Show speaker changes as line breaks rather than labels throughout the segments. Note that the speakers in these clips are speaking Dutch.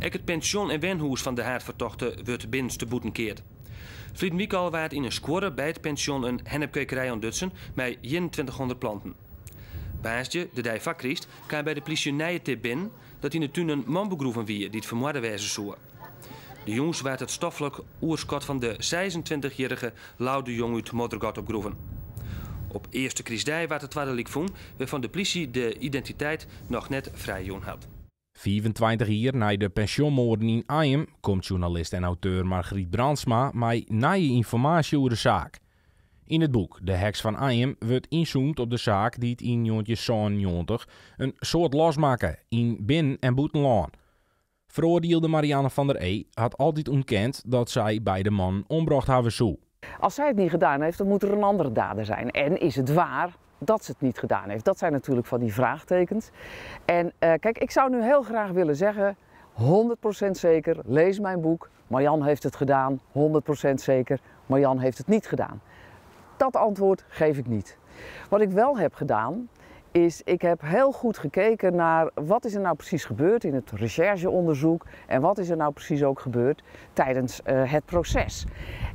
Ook het pension- en wenhuis van de haardvertochte wordt binnenste boeten keerd. Vlieden week al waard in een square bij het pension een hennepkwekerij aan Dutsen met 2100 planten. Baasje, de dij vakriest, kan bij de politie nije tip binnen dat in de tuin een man begroeven wie die het vermoorde wezen zou. De jongens werd het stoffelijk oerskot van de 26-jarige Laude Jong uit Moddergat opgroeven. Op eerste kriesdij werd het tweede vond, waarvan de politie de identiteit nog net vrij jong had.
25 jaar na de pensioenmoorden in Ajem komt journalist en auteur Margriet Brandsma met nieuwe informatie over de zaak. In het boek De Heks van Ajem wordt inzoomd op de zaak die het in 1997 een soort losmaken in binnen- en buitenland. Veroordeelde Marianne van der E. had altijd ontkend dat zij bij de man ombracht hebben zou.
Als zij het niet gedaan heeft, dan moet er een andere dader zijn. En is het waar dat ze het niet gedaan heeft? Dat zijn natuurlijk van die vraagtekens. En kijk, ik zou nu heel graag willen zeggen, 100% zeker, lees mijn boek. Marianne heeft het gedaan, 100% zeker, Marianne heeft het niet gedaan. Dat antwoord geef ik niet. Wat ik wel heb gedaan, is ik heb heel goed gekeken naar wat is er nou precies gebeurd in het rechercheonderzoek en wat is er nou precies ook gebeurd tijdens het proces.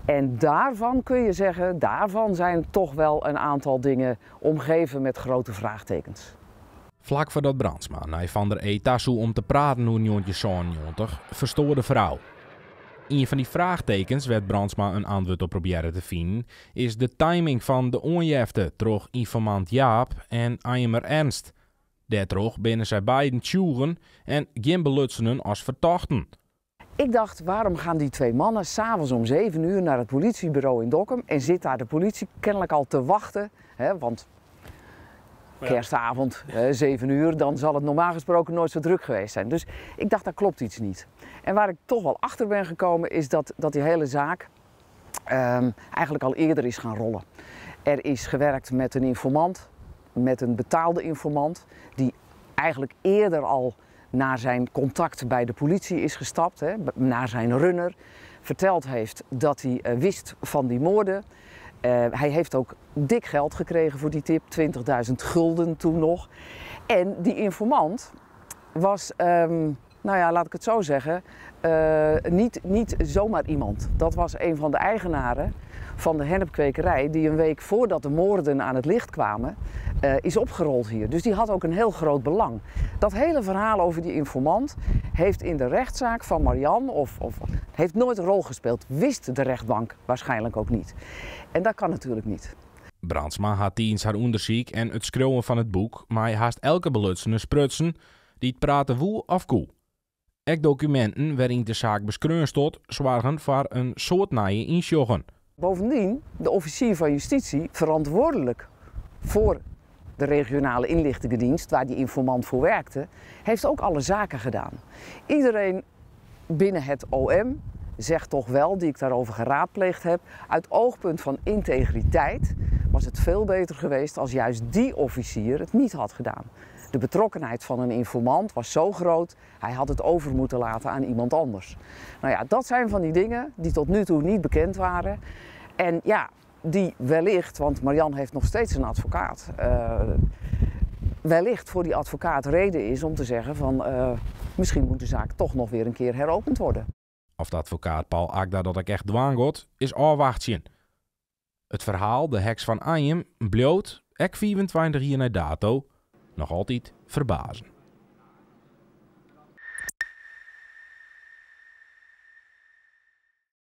En daarvan kun je zeggen, daarvan zijn toch wel een aantal dingen omgeven met grote vraagtekens.
Vlak voordat Brandsma naar Van der E. tassoe om te praten hoe 1997 verstoorde de vrouw. Een van die vraagtekens werd Brandsma een antwoord op proberen te vinden, is de timing van de onjefte troch informant Jaap en Ajemer Ernst. Daartroch binnen zij beiden tjoegen en geen belutsenen als verdachten.
Ik dacht, waarom gaan die twee mannen s'avonds om 7 uur naar het politiebureau in Dokkum en zit daar de politie kennelijk al te wachten, hè, want kerstavond, 7 uur, dan zal het normaal gesproken nooit zo druk geweest zijn. Dus ik dacht, daar klopt iets niet. En waar ik toch wel achter ben gekomen is dat die hele zaak eigenlijk al eerder is gaan rollen. Er is gewerkt met een informant, met een betaalde informant, die eigenlijk eerder al naar zijn contact bij de politie is gestapt, hè, naar zijn runner, verteld heeft dat hij wist van die moorden. Hij heeft ook dik geld gekregen voor die tip, 20.000 gulden toen nog. En die informant was, nou ja, laat ik het zo zeggen, niet zomaar iemand. Dat was een van de eigenaren van de hennepkwekerij die een week voordat de moorden aan het licht kwamen, is opgerold hier. Dus die had ook een heel groot belang. Dat hele verhaal over die informant heeft in de rechtszaak van Marianne heeft nooit een rol gespeeld. Wist de rechtbank waarschijnlijk ook niet. En dat kan natuurlijk niet.
Brandsma had tijdens haar onderzoek en het schreeuwen van het boek, maar haast elke belutsende sprutsen die het praten woe of koe. Ook documenten waarin de zaak beschreven stond, zorgen voor een soort nieuwe insjoggen.
Bovendien, de officier van justitie, verantwoordelijk voor de regionale inlichtingendienst, waar die informant voor werkte, heeft ook alle zaken gedaan. Iedereen binnen het OM zegt toch wel, die ik daarover geraadpleegd heb, uit oogpunt van integriteit was het veel beter geweest als juist die officier het niet had gedaan. De betrokkenheid van een informant was zo groot, hij had het over moeten laten aan iemand anders. Nou ja, dat zijn van die dingen die tot nu toe niet bekend waren. En ja, die wellicht, want Marianne heeft nog steeds een advocaat, wellicht voor die advocaat reden is om te zeggen van misschien moet de zaak toch nog weer een keer heropend worden.
Of de advocaat Paul Agda dat ik echt dwaan is afwachtjen. Het verhaal De Heks van Ajem bloot, ek 24 jaar na dato, nog altijd verbazen.